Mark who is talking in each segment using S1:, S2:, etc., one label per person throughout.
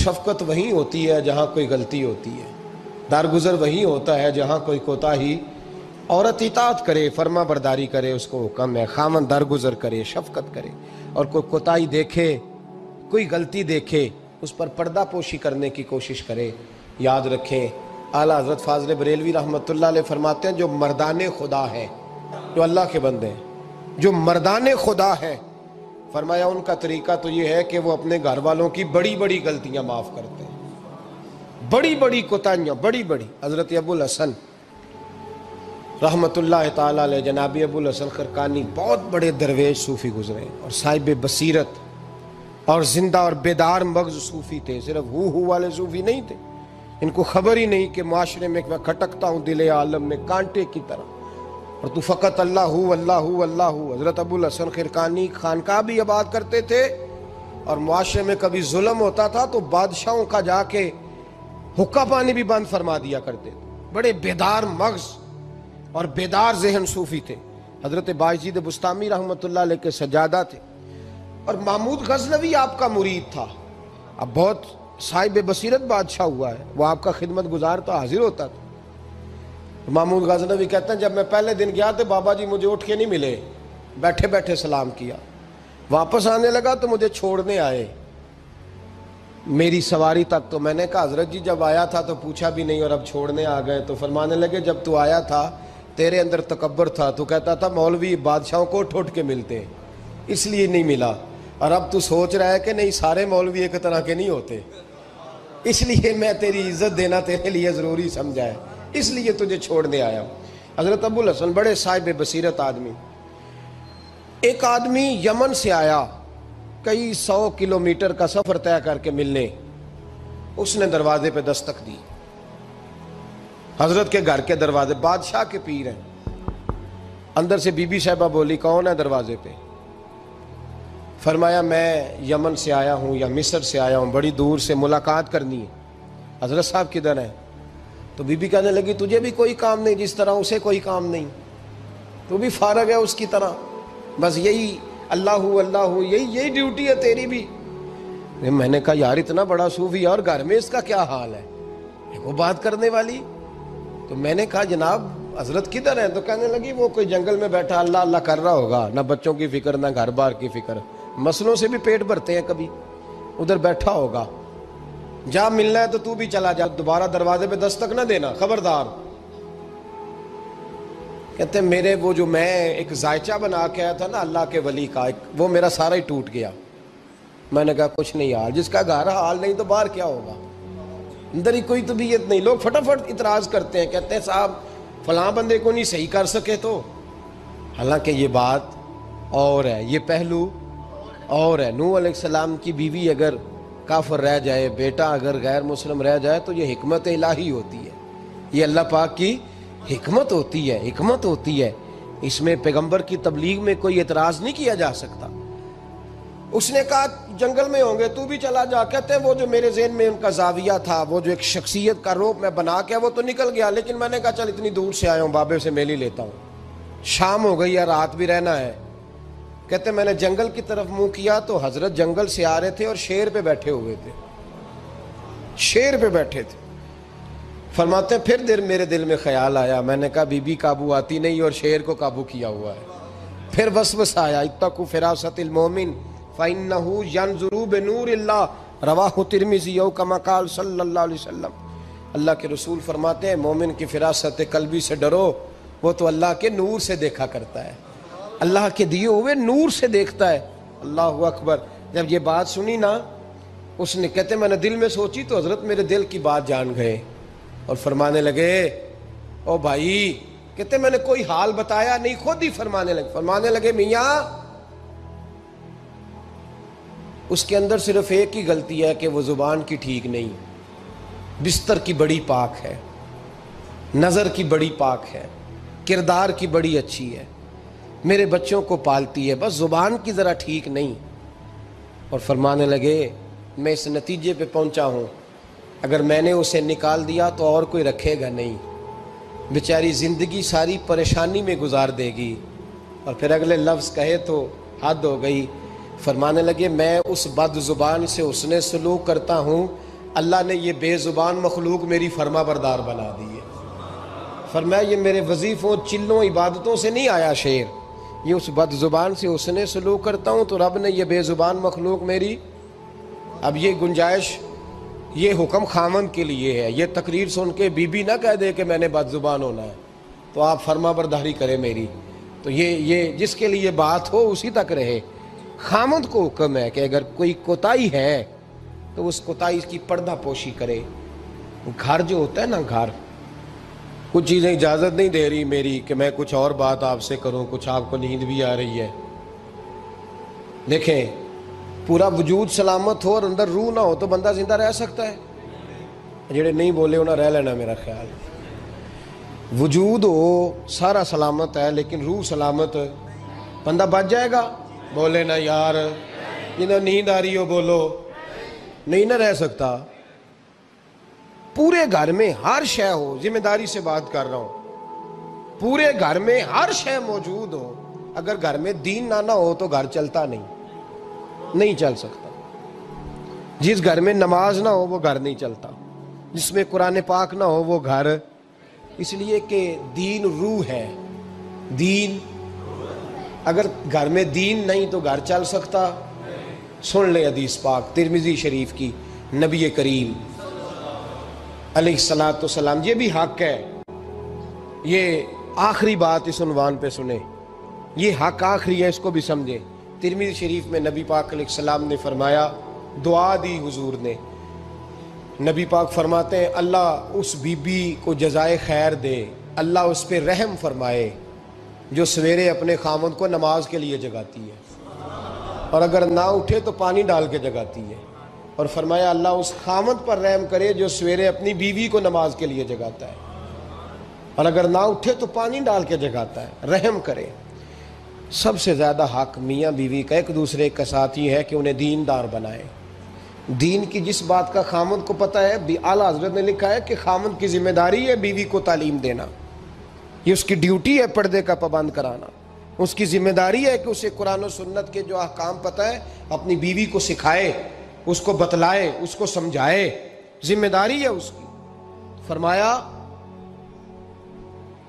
S1: شفقت وہیں ہوتی ہے جہاں کوئی غلطی ہوتی ہے، درگزر وہیں ہوتا ہے جہاں کوئی کوتاہی۔ عورت اطاعت کرے، فرما برداری کرے، اس کو حکم ہے، خامن درگزر کرے، شفقت کرے، اور کوئی کوتاہی دیکھے، کوئی غلطی دیکھے، اس پر پردہ پوشی کرنے کی کوشش کرے۔ یاد رکھیں اعلیٰ حضرت فاضل بریلوی رحمۃ اللہ علیہ فرماتے ہیں جو مردان خدا ہے، جو اللہ کے بندے ہیں، جو مردان خدا ہے، فرمایا ان کا طریقہ تو یہ ہے کہ وہ اپنے گھر والوں کی بڑی بڑی غلطیاں معاف کرتے ہیں، بڑی بڑی کوتاہیاں، بڑی بڑی۔ حضرت ابو الحسن رحمۃ اللہ تعالی علیہ، جناب ابو الحسن خرقانی بہت بڑے درویش صوفی گزرے اور صاحب بصیرت اور زندہ اور بیدار مغز صوفی تھے، صرف ہو والے صوفی نہیں تھے۔ ان کو خبر ہی نہیں کہ معاشرے میں میں کھٹکتا ہوں دل عالم میں کانٹے کی طرح، اور تو فقط اللہ ہو اللہ ہو اللہ ہو۔ حضرت ابو الحسن خرقانی خانقاہ بھی آباد کرتے تھے، اور معاشرے میں کبھی ظلم ہوتا تھا تو بادشاہوں کا جا کے حقہ پانی بھی بند فرما دیا کرتے تھے۔ بڑے بیدار مغز اور بیدار ذہن صوفی تھے۔ حضرت بایزید بسطامی رحمۃ اللہ علیہ کے سجادہ تھے، اور محمود غزنوی آپ کا مرید تھا۔ اب بہت صاحب بصیرت بادشاہ ہوا ہے، وہ آپ کا خدمت گزار تو حاضر ہوتا تھا۔ محمود غزنوی کہتے ہیں جب میں پہلے دن گیا تو بابا جی مجھے اٹھ کے نہیں ملے، بیٹھے بیٹھے سلام کیا، واپس آنے لگا تو مجھے چھوڑنے آئے میری سواری تک۔ تو میں نے کہا حضرت جی جب آیا تھا تو پوچھا بھی نہیں اور اب چھوڑنے آ گئے؟ تو فرمانے لگے جب تو آیا تھا تیرے اندر تکبر تھا، تو کہتا تھا مولوی بادشاہوں کو اٹھ کے ملتے ہیں اس لیے نہیں ملا، اور اب تو سوچ رہا ہے کہ نہیں سارے مولوی ایک طرح کے نہیں ہوتے، اس لیے میں تیری عزت دینا تیرے لیے ضروری سمجھا ہے، اس لیے تجھے چھوڑنے آیا ہوں۔ حضرت ابو الحسن بڑے صاحب بصیرت آدمی۔ ایک آدمی یمن سے آیا کئی 100 کلومیٹر کا سفر طے کر کے ملنے، اس نے دروازے پہ دستک دی، حضرت کے گھر کے دروازے، بادشاہ کے پیر ہیں۔ اندر سے بی بی صاحبہ بولی کون ہے دروازے پہ؟ فرمایا میں یمن سے آیا ہوں یا مصر سے آیا ہوں، بڑی دور سے ملاقات کرنی ہے۔ حضرت صاحب کدھر ہیں؟ تو بی بی کہنے لگی تجھے بھی کوئی کام نہیں جس طرح اسے کوئی کام نہیں، تو بھی فارغ ہے اس کی طرح، بس یہی اللہ اللہ یہی ڈیوٹی ہے تیری بھی۔ میں نے کہا یار اتنا بڑا صوفی اور گھر میں اس کا کیا حال ہے، وہ بات کرنے والی؟ تو میں نے کہا جناب حضرت کدھر ہیں؟ تو کہنے لگی وہ کوئی جنگل میں بیٹھا اللہ اللہ کر رہا ہوگا، نہ بچوں کی فکر نہ گھر بار کی فکر، مسئلوں سے بھی پیٹ بھرتے ہیں کبھی، ادھر بیٹھا ہوگا، جا ملنا ہے تو تو بھی چلا جا، دوبارہ دروازے پہ دستک نہ دینا خبردار۔ کہتے ہیں میرے وہ جو میں ایک ذائچہ بنا کے آیا تھا نا اللہ کے ولی کا، وہ میرا سارا ہی ٹوٹ گیا۔ میں نے کہا کچھ نہیں یار، جس کا گھر حال نہیں تو باہر کیا ہوگا، اندر ہی کوئی طبیعت نہیں۔ لوگ فٹافٹ اعتراض کرتے ہیں، کہتے ہیں صاحب فلاں بندے کو نہیں صحیح کر سکے تو، حالانکہ یہ بات اور ہے، یہ پہلو اور ہے۔ نوح علیہ السلام کی بیوی اگر کافر رہ جائے، بیٹا اگر غیر مسلم رہ جائے تو یہ حکمت الہی ہوتی ہے، یہ اللہ پاک کی حکمت ہوتی ہے، حکمت ہوتی ہے۔ اس میں پیغمبر کی تبلیغ میں کوئی اعتراض نہیں کیا جا سکتا۔ اس نے کہا جنگل میں ہوں گے تو بھی چلا جا۔ کہتے ہیں وہ جو میرے ذہن میں ان کا زاویہ تھا، وہ جو ایک شخصیت کا روپ میں بنا کے وہ تو نکل گیا، لیکن میں نے کہا چل اتنی دور سے آیا ہوں بابے سے میل ہی لیتا ہوں، شام ہو گئی ہے رات بھی رہنا ہے۔ کہتے ہیں میں نے جنگل کی طرف منہ کیا تو حضرت جنگل سے آ رہے تھے اور شیر پہ بیٹھے ہوئے تھے، شیر پہ بیٹھے تھے۔ فرماتے ہیں پھر میرے دل میں خیال آیا، میں نے کہا بی بی قابو آتی نہیں اور شیر کو قابو کیا ہوا ہے۔ پھر وسوسہ آیا اتقوا فراست المومن فإنه ينظر بنور اللہ، رواہ ترمذی او کما قال صلی اللہ علیہ وسلم۔ اللہ کے رسول فرماتے ہیں مومن کی فراست قلبی سے ڈرو، وہ تو اللہ کے نور سے دیکھا کرتا ہے، اللہ کے دیے ہوئے نور سے دیکھتا ہے۔ اللہ اکبر۔ جب یہ بات سنی نا، اس نے کہتے میں نے دل میں سوچی تو حضرت میرے دل کی بات جان گئے اور فرمانے لگے او بھائی، کہتے میں نے کوئی حال بتایا نہیں، خود ہی فرمانے لگے میاں اس کے اندر صرف ایک ہی غلطی ہے کہ وہ زبان کی ٹھیک نہیں، بستر کی بڑی پاک ہے، نظر کی بڑی پاک ہے، کردار کی بڑی اچھی ہے، میرے بچوں کو پالتی ہے، بس زبان کی ذرا ٹھیک نہیں۔ اور فرمانے لگے میں اس نتیجے پہ پہنچا ہوں اگر میں نے اسے نکال دیا تو اور کوئی رکھے گا نہیں، بیچاری زندگی ساری پریشانی میں گزار دے گی، اور پھر اگلے لفظ کہے تو حد ہو گئی۔ فرمانے لگے میں اس بد زبان سے اس نے سلوک کرتا ہوں اللہ نے یہ بے زبان مخلوق میری فرما بردار بنا دی ہے۔ فرمایا یہ میرے وظیفوں چلوں عبادتوں سے نہیں آیا شعر، یہ اس بد زبان سے اس نے سلوک کرتا ہوں تو رب نے یہ بے زبان مخلوق میری۔ اب یہ گنجائش، یہ حکم خامند کے لیے ہے، یہ تقریر سن کے بی بی نہ کہہ دے کہ میں نے بد زبان ہونا ہے تو آپ فرما برداری کرے میری، تو یہ جس کے لیے بات ہو اسی تک رہے۔ خامند کو حکم ہے کہ اگر کوئی کوتاہی ہے تو اس کوتاہی کی پردہ پوشی کرے۔ گھر جو ہوتا ہے نا، گھر کچھ چیزیں اجازت نہیں دے رہی میری کہ میں کچھ اور بات آپ سے کروں، کچھ آپ کو نیند بھی آ رہی ہے۔ دیکھیں، پورا وجود سلامت ہو اور اندر روح نہ ہو تو بندہ زندہ رہ سکتا ہے؟ جڑے نہیں بولے انہیں رہ لینا میرا خیال۔ وجود ہو سارا سلامت ہے لیکن روح سلامت، بندہ بچ جائے گا؟ بولے نا یار، جنہیں نیند آ رہی ہو بولو، نہیں نہ رہ سکتا۔ پورے گھر میں ہر شے ہو، ذمہ داری سے بات کر رہا ہوں، پورے گھر میں ہر شے موجود ہو، اگر گھر میں دین نہ ہو تو گھر چلتا نہیں چل سکتا۔ جس گھر میں نماز نہ ہو وہ گھر نہیں چلتا، جس میں قرآن پاک نہ ہو وہ گھر، اس لیے کہ دین روح ہے۔ دین، اگر گھر میں دین نہیں تو گھر چل سکتا؟ سن لے حدیث پاک ترمذی شریف کی، نبی کریم علیہ الصلاۃ والسلام، یہ بھی حق ہے، یہ آخری بات اس عنوان پہ سنیں، یہ حق آخری ہے، اس کو بھی سمجھے۔ ترمذی شریف میں نبی پاک علیہ السلام نے فرمایا، دعا دی حضور نے، نبی پاک فرماتے ہیں اللہ اس بی بی کو جزائے خیر دے، اللہ اس پہ رحم فرمائے جو سویرے اپنے خامند کو نماز کے لیے جگاتی ہے اور اگر نہ اٹھے تو پانی ڈال کے جگاتی ہے، اور فرمایا اللہ اس خامند پر رحم کرے جو سویرے اپنی بیوی کو نماز کے لیے جگاتا ہے اور اگر نہ اٹھے تو پانی ڈال کے جگاتا ہے، رحم کرے۔ سب سے زیادہ حق میاں بیوی کا ایک دوسرے کا ساتھ ہی ہے کہ انہیں دیندار بنائے۔ دین کی جس بات کا خامند کو پتہ ہے، اعلیٰ حضرت نے لکھا ہے کہ خامند کی ذمہ داری ہے بیوی کو تعلیم دینا، یہ اس کی ڈیوٹی ہے پردے کا پابند کرانا، اس کی ذمہ داری ہے کہ اسے قرآن و سنت کے جو احکام پتہ ہے اپنی بیوی کو سکھائے، اس کو بتلائے، اس کو سمجھائے، ذمہ داری ہے اس کی۔ فرمایا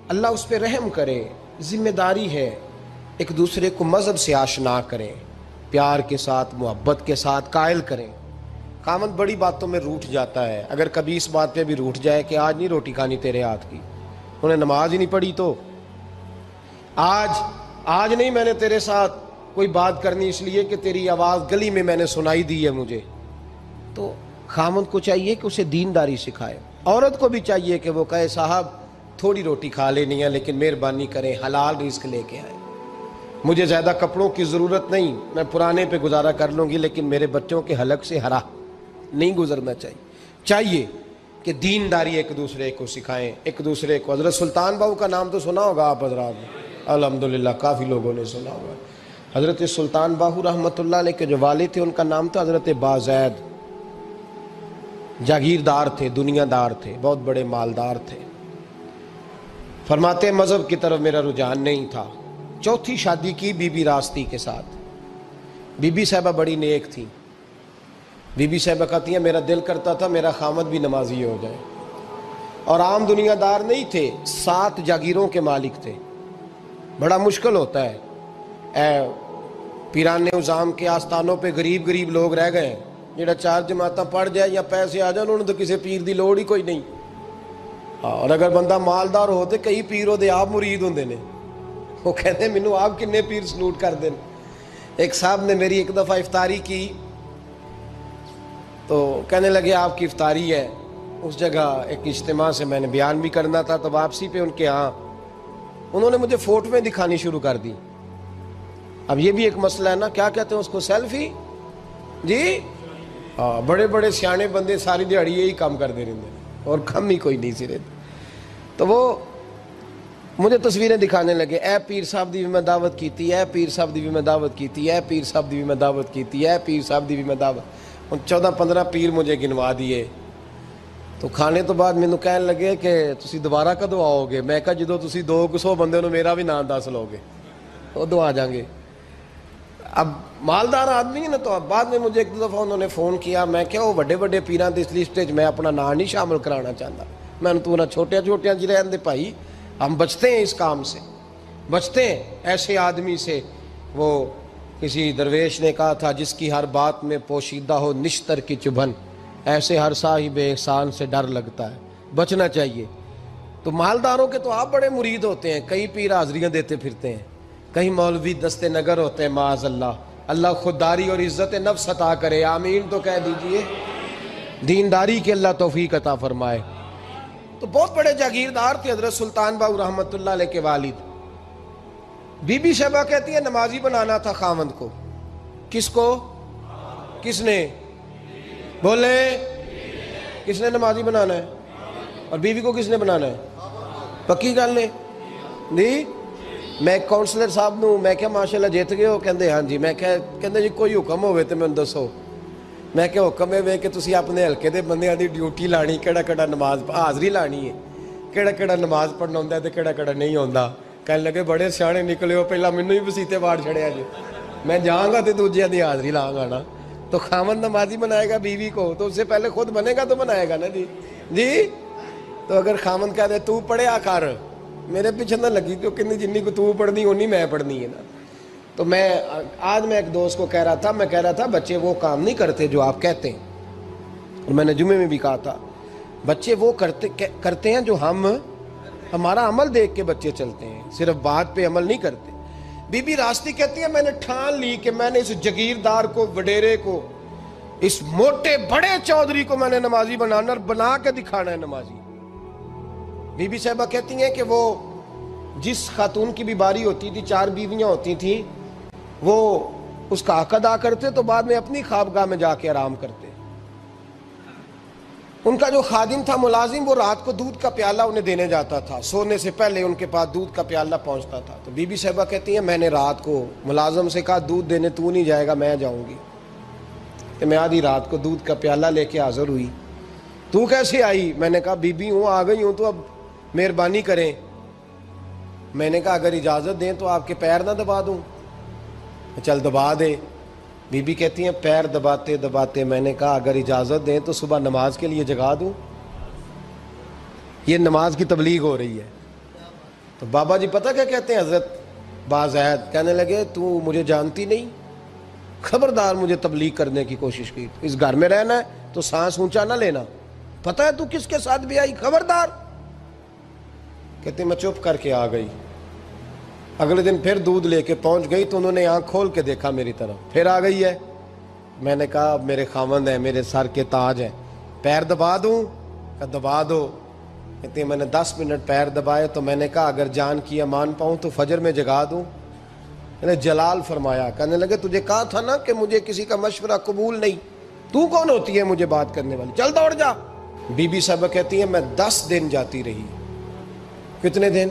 S1: اللہ اس پہ رحم کرے، ذمہ داری ہے، ایک دوسرے کو مذہب سے آشنا کریں، پیار کے ساتھ محبت کے ساتھ قائل کریں۔ خامند بڑی باتوں میں روٹھ جاتا ہے، اگر کبھی اس بات پہ بھی روٹھ جائے کہ آج نہیں روٹی کھانی تیرے ہاتھ کی، انہیں نماز ہی نہیں پڑھی تو آج نہیں میں نے تیرے ساتھ کوئی بات کرنی اس لیے کہ تیری آواز گلی میں نے سنائی دی ہے مجھے، تو خامند کو چاہیے کہ اسے دینداری سکھائے۔ عورت کو بھی چاہیے کہ وہ کہے صاحب تھوڑی روٹی کھا لینی ہے لیکن مہربانی کریں حلال رزق لے کے آئے، مجھے زیادہ کپڑوں کی ضرورت نہیں، میں پرانے پہ گزارا کر لوں گی لیکن میرے بچوں کے حلق سے ہرا نہیں گزرنا چاہیے کہ دینداری ایک دوسرے کو سکھائیں، ایک دوسرے کو۔ حضرت سلطان باہو کا نام تو سنا ہوگا آپ حضرات نے، الحمدللہ کافی لوگوں نے سنا ہوگا۔ حضرت سلطان باہو رحمۃ اللہ علیہ کے جو والد تھے ان کا نام تھا حضرت بازید، جاگیردار تھے، دنیا دار تھے، بہت بڑے مالدار تھے۔ فرماتے مذہب کی طرف میرا رجحان نہیں تھا، چوتھی شادی کی بی بی راستی کے ساتھ۔ بی بی صاحبہ بڑی نیک تھی، بی بی صاحبہ کہتی ہیں میرا دل کرتا تھا میرا خامد بھی نمازی ہو جائے، اور عام دنیا دار نہیں تھے، 7 جاگیروں کے مالک تھے۔ بڑا مشکل ہوتا ہے، پیران نظام کے آستانوں پہ غریب لوگ رہ گئے ہیں، جڑا 4 جماعتاں پڑھ جائے یا پیسے آ جائیں انہوں نے تو کسی پیر دی لوڑ ہی کوئی نہیں، اور اگر بندہ مالدار ہو تو کئی پیر ہو دے آپ مرید ہوندے نے، وہ کہتے ہیں مینوں آپ کنے پیر سلوٹ کر دیں۔ ایک صاحب نے میری ایک دفعہ افطاری کی تو کہنے لگے آپ کی افطاری ہے، اس جگہ ایک اجتماع سے میں نے بیان بھی کرنا تھا، تو واپسی پہ ان کے ہاں انہوں نے مجھے فوٹویں دکھانی شروع کر دی۔ اب یہ بھی ایک مسئلہ ہے نا، کیا کہتے ہیں اس کو، سیلفی جی، بڑے بڑے سیانے بندے ساری دیہڑی یہی کام کر دے رہے ہیں اور کم ہی کوئی نہیں سرے، تو وہ مجھے تصویریں دکھانے لگے، اے پیر صاحب دی بھی میں دعوت کیتی، اے پیر صاحب دی بھی میں دعوت کیتی، اے پیر صاحب دی بھی میں دعوت کیتی، اے پیر صاحب دی بھی میں دعوت، 14-15 پیر مجھے گنوا دیے۔ تو کھانے تو بعد مینوں کہنے لگے کہ تسی دوبارہ کدو آؤ گے؟ میں کہا جدو تسی 200 بندے نو میرا بھی نام دس لو گے ادو آ جاؤں گے۔ اب مالدار آدمی ہے نا، تو اب بعد میں مجھے ایک دفعہ انہوں نے فون کیا، میں کیا وہ بڑے بڑے پیران دی اس لسٹ میں اپنا نام نہیں شامل کرانا چاہتا، میں نے تو نہ چھوٹے چھوٹے جی رہن دے بھائی، ہم بچتے ہیں اس کام سے، بچتے ہیں ایسے آدمی سے۔ وہ کسی درویش نے کہا تھا جس کی ہر بات میں پوشیدہ ہو نشتر کی چبھن، ایسے ہر صاحب احسان سے ڈر لگتا ہے، بچنا چاہیے۔ تو مالداروں کے تو آپ بڑے مرید ہوتے ہیں، کئی پیر حاضریاں دیتے پھرتے ہیں، کئی مولوی دستے نگر ہوتے ہیں، معاذ اللہ، اللہ خودداری اور عزت نفس عطا کرے، آمین تو کہہ دیجئے، دینداری کے اللہ توفیق عطا فرمائے۔ تو بہت بڑے جاگیردار تھے حضرت سلطان باہو رحمۃ اللہ علیہ کے والد۔ بی بی شیبہ کہتی ہے نمازی بنانا تھا خاوند کو۔ کس کو؟ کس نے؟ بولے، کس نے نمازی بنانا ہے؟ اور بیوی کو کس نے بنانا ہے؟ پکی گل نے نہیں؟ میں کونسلر صاحب نوں میں کیا ماشاءاللہ جیت گئے ہو؟ کہندے ہاں جی۔ میں کہندے جی کوئی حکم ہوئے تو میں دسو۔ میں کہ حکم ہے کہ تسی اپنے ہلکے دے بندیاں دی ڈیوٹی لانی، کیڑا کیڑا نماز حاضری لانی ہے، کیڑا کیڑا نماز پڑھنا ہوندا ہے تے کیڑا کیڑا نہیں ہوندا۔ کہنے لگے بڑے سیانے نکلے ہو، پہلا مینوں ہی وسیتے واڑ چھڑیا جی، میں جاؤں گا تے دوجیاں دی حاضری لاؤں گا نا۔ تو خاوند نمازی بنائے گا بیوی کو تو اس سے پہلے خود بنے گا تو بنائے گا نا جی۔ جی تو اگر خاوند کہہ دے تو پڑھیا کر، میرے پیچھے نہ لگی، تو کہنی جنی کو تو پڑھنی ہونی میں پڑھنی ہے نا۔ تو میں آج میں ایک دوست کو کہہ رہا تھا، میں کہہ رہا تھا بچے وہ کام نہیں کرتے جو آپ کہتے ہیں، اور میں نے جمعے میں بھی کہا تھا بچے وہ کرتے ہیں جو ہمارا عمل دیکھ کے بچے چلتے ہیں، صرف بات پہ عمل نہیں کرتے۔ بی بی راستی کہتی ہے میں نے ٹھان لی کہ میں نے اس جگیردار کو، وڈیرے کو، اس موٹے بڑے چودھری کو میں نے نمازی بنانا اور بنا کے دکھانا ہے نمازی۔ بی بی صاحبہ کہتی ہیں کہ وہ جس خاتون کی بھی باری ہوتی تھی، 4 بیویاں ہوتی تھیں، وہ اس کا حق ادا کرتے تو بعد میں اپنی خوابگاہ میں جا کے آرام کرتے۔ ان کا جو خادم تھا ملازم، وہ رات کو دودھ کا پیالہ انہیں دینے جاتا تھا، سونے سے پہلے ان کے پاس دودھ کا پیالہ پہنچتا تھا۔ تو بی بی صاحبہ کہتی ہیں میں نے رات کو ملازم سے کہا دودھ دینے تو نہیں جائے گا، میں جاؤں گی۔ کہ میں آدھی رات کو دودھ کا پیالہ لے کے حاضر ہوئی۔ تو کیسے آئی؟ میں نے کہا بی بی ہوں، آ گئی ہوں، تو اب مہربانی کریں۔ میں نے کہا اگر اجازت دیں تو آپ کے پیر نہ دبا دوں؟ چل دبا دے۔ بی بی کہتی ہیں پیر دباتے دباتے میں نے کہا اگر اجازت دیں تو صبح نماز کے لیے جگا دوں؟ یہ نماز کی تبلیغ ہو رہی ہے۔ تو بابا جی پتہ کیا کہتے ہیں حضرت بازید؟ کہنے لگے تو مجھے جانتی نہیں، خبردار مجھے تبلیغ کرنے کی کوشش کی، اس گھر میں رہنا ہے تو سانس اونچا نہ لینا، پتہ ہے تو کس کے ساتھ بھی آئی، خبردار۔ کہتے میں چپ کر کے آ گئی۔ اگلے دن پھر دودھ لے کے پہنچ گئی تو انہوں نے آنکھ کھول کے دیکھا میری طرف، پھر آ گئی ہے۔ میں نے کہا اب میرے خاوند ہیں، میرے سر کے تاج ہیں، پیر دبا دوں؟ کہ دبا دو۔ کہتے ہیں میں نے 10 منٹ پیر دبائے تو میں نے کہا اگر جان کی امان پاؤں تو فجر میں جگا دوں؟ میں نے جلال فرمایا۔ کہنے لگے تجھے کہا تھا نا کہ مجھے کسی کا مشورہ قبول نہیں، تو کون ہوتی ہے مجھے بات کرنے والی، چل دوڑ جا۔ بی بی صاحبہ کہتی ہیں میں 10 دن جاتی رہی۔ کتنے دن؟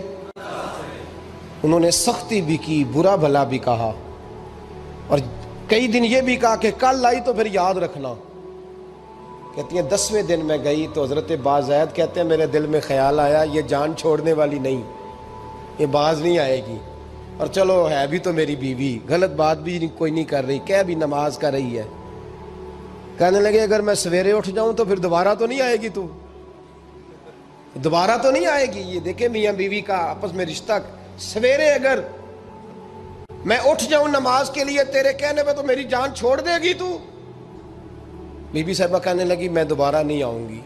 S1: انہوں نے سختی بھی کی، برا بھلا بھی کہا، اور کئی دن یہ بھی کہا کہ کل آئی تو پھر یاد رکھنا۔ کہتی ہیں 10ویں دن میں گئی تو حضرت بازید کہتے ہیں میرے دل میں خیال آیا یہ جان چھوڑنے والی نہیں، یہ باز نہیں آئے گی، اور چلو ہے بھی تو میری بیوی، غلط بات بھی کوئی نہیں کر رہی، کہہ بھی نماز کر رہی ہے۔ کہنے لگے اگر میں سویرے اٹھ جاؤں تو پھر دوبارہ تو نہیں آئے گی، تو دوبارہ تو نہیں آئے گی۔ یہ دیکھیں میاں بیوی کا آپس میں رشتہ، سویرے اگر میں اٹھ جاؤں نماز کے لیے تیرے کہنے پہ تو میری جان چھوڑ دے گی تو؟ بی بی صاحبہ کہنے لگی میں دوبارہ نہیں آؤں گی،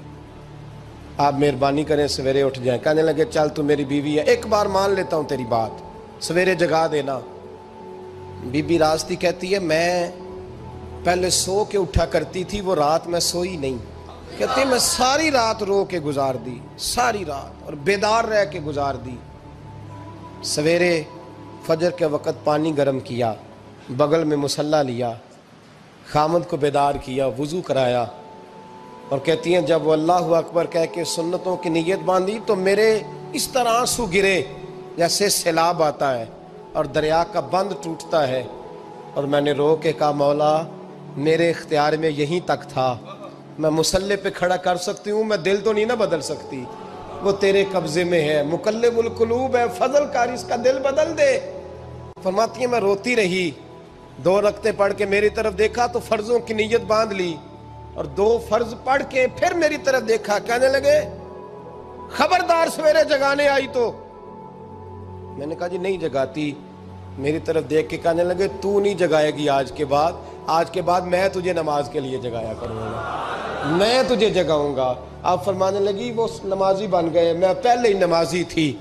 S1: آپ مہربانی کریں سویرے اٹھ جائیں۔ کہنے لگے چل تو میری بیوی ہے، ایک بار مان لیتا ہوں تیری بات، سویرے جگا دینا۔ بی بی راستی کہتی ہے میں پہلے سو کے اٹھا کرتی تھی، وہ رات میں سوئی نہیں، کہتی ہے میں ساری رات رو کے گزار دی، ساری رات، اور بیدار رہ کے گزار دی۔ سویرے فجر کے وقت پانی گرم کیا، بغل میں مصلی لیا، خامد کو بیدار کیا، وضو کرایا، اور کہتی ہیں جب وہ اللہ اکبر کہہ کے سنتوں کی نیت باندھی تو میرے اس طرح آنسو گرے جیسے سیلاب آتا ہے اور دریا کا بند ٹوٹتا ہے، اور میں نے رو کے کہا مولا میرے اختیار میں یہیں تک تھا، میں مصلی پہ کھڑا کر سکتی ہوں، میں دل تو نہیں نہ بدل سکتی، وہ تیرے قبضے میں ہے، مقلب القلوب ہے، فضل کر اس کا دل بدل دے۔ فرماتی ہیں میں روتی رہی، 2 رکعتیں پڑھ کے میری طرف دیکھا تو فرضوں کی نیت باندھ لی، اور 2 فرض پڑھ کے پھر میری طرف دیکھا، کہنے لگے خبردار سویرے جگانے آئی تو۔ میں نے کہا جی نہیں جگاتی۔ میری طرف دیکھ کے کہنے لگے تو نہیں جگائے گی آج کے بعد میں تجھے نماز کے لیے جگایا کروں گا، میں تجھے جگاؤں گا۔ آپ فرمانے لگی وہ نمازی بن گئے، میں پہلے ہی نمازی تھی۔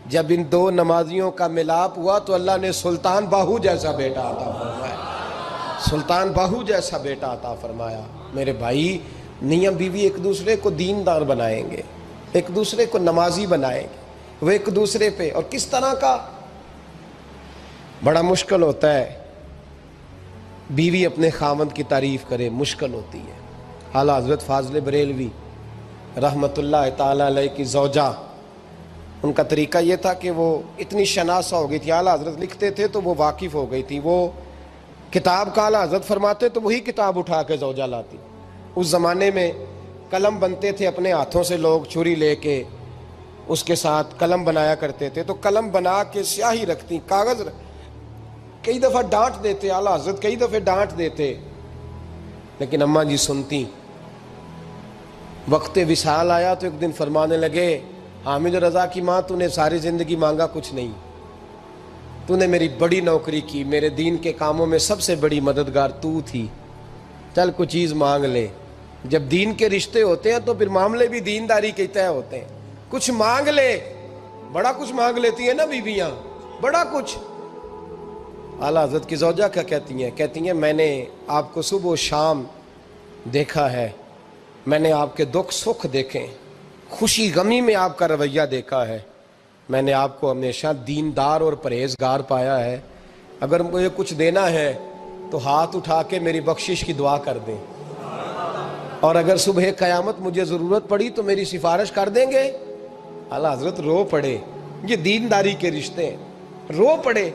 S1: جب ان 2 نمازیوں کا ملاپ ہوا تو اللہ نے سلطان باہو جیسا بیٹا عطا فرمایا، سلطان باہو جیسا بیٹا عطا فرمایا۔ میرے بھائی، میاں بیوی ایک دوسرے کو دیندار بنائیں گے، ایک دوسرے کو نمازی بنائیں گے، وہ ایک دوسرے پہ، اور کس طرح کا بڑا مشکل ہوتا ہے بیوی اپنے خاوند کی تعریف کرے، مشکل ہوتی ہے۔ اعلیٰ حضرت فاضل بریلوی رحمت اللہ تعالیٰ علیہ کی زوجہ، ان کا طریقہ یہ تھا کہ وہ اتنی شناسہ ہو گئی تھی، اعلیٰ حضرت لکھتے تھے تو وہ واقف ہو گئی تھی، وہ کتاب کا اعلیٰ حضرت فرماتے تو وہی کتاب اٹھا کے زوجہ لاتی۔ اس زمانے میں قلم بنتے تھے اپنے ہاتھوں سے، لوگ چھری لے کے اس کے ساتھ قلم بنایا کرتے تھے، تو قلم بنا کے سیاہی رکھتی، کاغذ کئی دفعہ ڈانٹ دیتے، اعلیٰ حضرت کئی دفعہ ڈانٹ دیتے، لیکن اماں جی سنتی۔ وقت وصال آیا تو ایک دن فرمانے لگے حامد رضا کی ماں، تو نے ساری زندگی مانگا کچھ نہیں، تو نے میری بڑی نوکری کی، میرے دین کے کاموں میں سب سے بڑی مددگار تو تھی، چل کچھ چیز مانگ لے۔ جب دین کے رشتے ہوتے ہیں تو پھر معاملے بھی دینداری کے طے ہوتے ہیں، کچھ مانگ لے۔ بڑا کچھ مانگ لیتی ہیں نا بیویاں، بڑا کچھ۔ اعلیٰ حضرت کی زوجہ کیا کہتی ہیں میں نے آپ کو صبح و شام دیکھا ہے، میں نے آپ کے دکھ سکھ دیکھے، خوشی غمی میں آپ کا رویہ دیکھا ہے، میں نے آپ کو ہمیشہ دیندار اور پرہیزگار پایا ہے، اگر مجھے کچھ دینا ہے تو ہاتھ اٹھا کے میری بخشش کی دعا کر دیں، اور اگر صبح قیامت مجھے ضرورت پڑی تو میری سفارش کر دیں گے۔ اعلیٰ حضرت رو پڑے، یہ دینداری کے رشتے ہیں، رو پڑے۔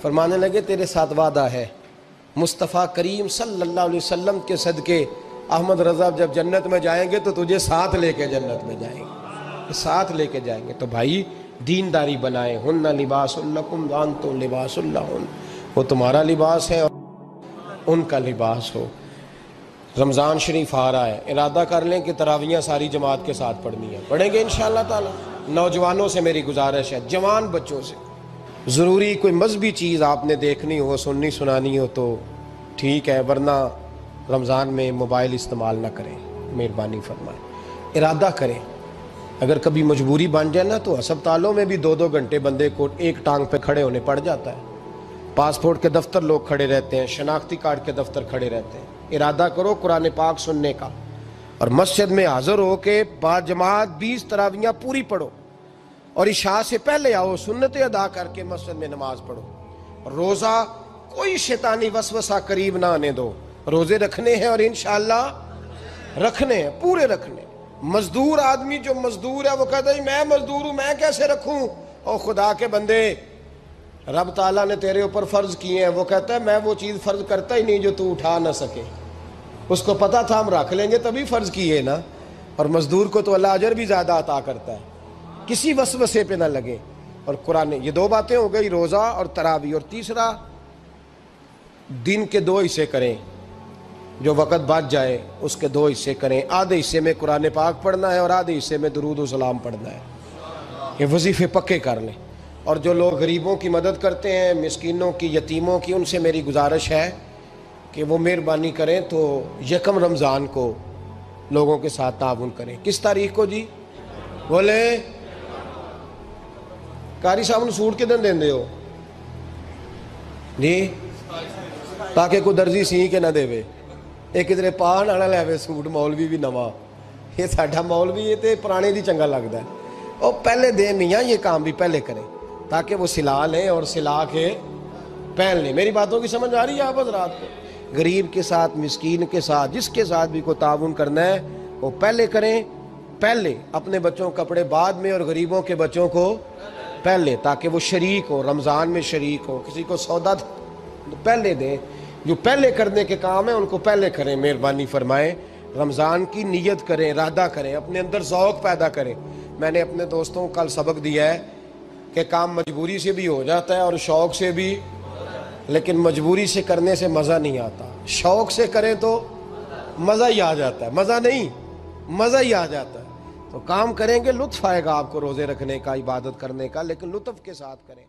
S1: فرمانے لگے تیرے ساتھ وعدہ ہے، مصطفیٰ کریم صلی اللہ علیہ وسلم کے صدقے احمد رضا جب جنت میں جائیں گے تو تجھے ساتھ لے کے جنت میں جائیں گے، ساتھ لے کے جائیں گے۔ تو بھائی دینداری بنائیں، ہن لباس لکم وانتم لباس لہن، وہ تمہارا لباس ہے اور ان کا لباس ہو۔ رمضان شریف آ رہا ہے، ارادہ کر لیں کہ تراویحیں ساری جماعت کے ساتھ پڑھنی ہے، پڑھیں گے انشاءاللہ تعالی۔ نوجوانوں سے میری گزارش ہے، جوان بچوں سے، ضروری کوئی مذہبی چیز آپ نے دیکھنی ہو، سننی سنانی ہو تو ٹھیک ہے، ورنہ رمضان میں موبائل استعمال نہ کریں، مہربانی فرمائیں، ارادہ کریں۔ اگر کبھی مجبوری بن جائے نا تو ہسپتالوں میں بھی 2-2 گھنٹے بندے کو ایک ٹانگ پہ کھڑے ہونے پڑ جاتا ہے، پاسپورٹ کے دفتر لوگ کھڑے رہتے ہیں، شناختی کارڈ کے دفتر کھڑے رہتے ہیں۔ ارادہ کرو قرآن پاک سننے کا، اور مسجد میں حاضر ہو کے با جماعت 20 تراویحیں پوری پڑھو، اور عشاء سے پہلے آؤ، سنتیں ادا کر کے مسجد میں نماز پڑھو۔ روزہ کوئی شیطانی وسوسہ قریب نہ آنے دو، روزے رکھنے ہیں اور انشاءاللہ رکھنے ہیں، پورے رکھنے۔ مزدور آدمی جو مزدور ہے وہ کہتا ہے میں مزدور ہوں، میں کیسے رکھوں؟ او خدا کے بندے، رب تعالیٰ نے تیرے اوپر فرض کیے ہیں، وہ کہتا ہے میں وہ چیز فرض کرتا ہی نہیں جو تو اٹھا نہ سکے، اس کو پتا تھا ہم رکھ لیں گے تبھی فرض کیے نا۔ اور مزدور کو تو اللہ اجر بھی زیادہ عطا کرتا ہے، کسی وسوسے پہ نہ لگے۔ اور قرآن، یہ 2 باتیں ہو گئی، روزہ اور تراویح۔ اور تیسرا، دن کے 2 حصے کریں، جو وقت بچ جائے اس کے 2 حصے کریں، آدھے حصے میں قرآن پاک پڑھنا ہے اور آدھے حصے میں درود و سلام پڑھنا ہے، یہ وظیفے پکے کر لیں۔ اور جو لوگ غریبوں کی مدد کرتے ہیں، مسکینوں کی، یتیموں کی، ان سے میری گزارش ہے کہ وہ مہربانی کریں تو 1 رمضان کو لوگوں کے ساتھ تعاون کریں۔ کس تاریخ کو جی؟ بولے قاری صاحب نے سوٹ کدن دیں ہو جی، تاکہ کوئی درزی سی کے نہ دے، ایک کدھر پا نہ لے سوٹ، مولوی بھی نواں، یہ ساڈا مولوی یہ تے پرانے دی چنگا لگتا ہے، اور پہلے دے میاں یہ کام بھی پہلے کریں تاکہ وہ سلا لیں اور سلا کے پہن لیں۔ میری باتوں کی سمجھ آ رہی ہے آپ حضرات کو؟ غریب کے ساتھ، مسکین کے ساتھ، جس کے ساتھ بھی کو تعاون کرنا ہے وہ پہلے کریں، پہلے اپنے بچوں کپڑے بعد میں اور غریبوں کے بچوں کو پہلے، تاکہ وہ شریک ہو، رمضان میں شریک ہو، کسی کو سودا پہلے دیں، جو پہلے کرنے کے کام ہیں ان کو پہلے کریں، مہربانی فرمائیں۔ رمضان کی نیت کریں، ارادہ کریں، اپنے اندر ذوق پیدا کریں۔ میں نے اپنے دوستوں کو کل سبق دیا ہے کہ کام مجبوری سے بھی ہو جاتا ہے اور شوق سے بھی، لیکن مجبوری سے کرنے سے مزہ نہیں آتا، شوق سے کریں تو مزہ ہی آ جاتا ہے، مزہ نہیں مزہ ہی آ جاتا ہے۔ تو کام کریں گے، لطف آئے گا آپ کو روزے رکھنے کا، عبادت کرنے کا، لیکن لطف کے ساتھ کریں۔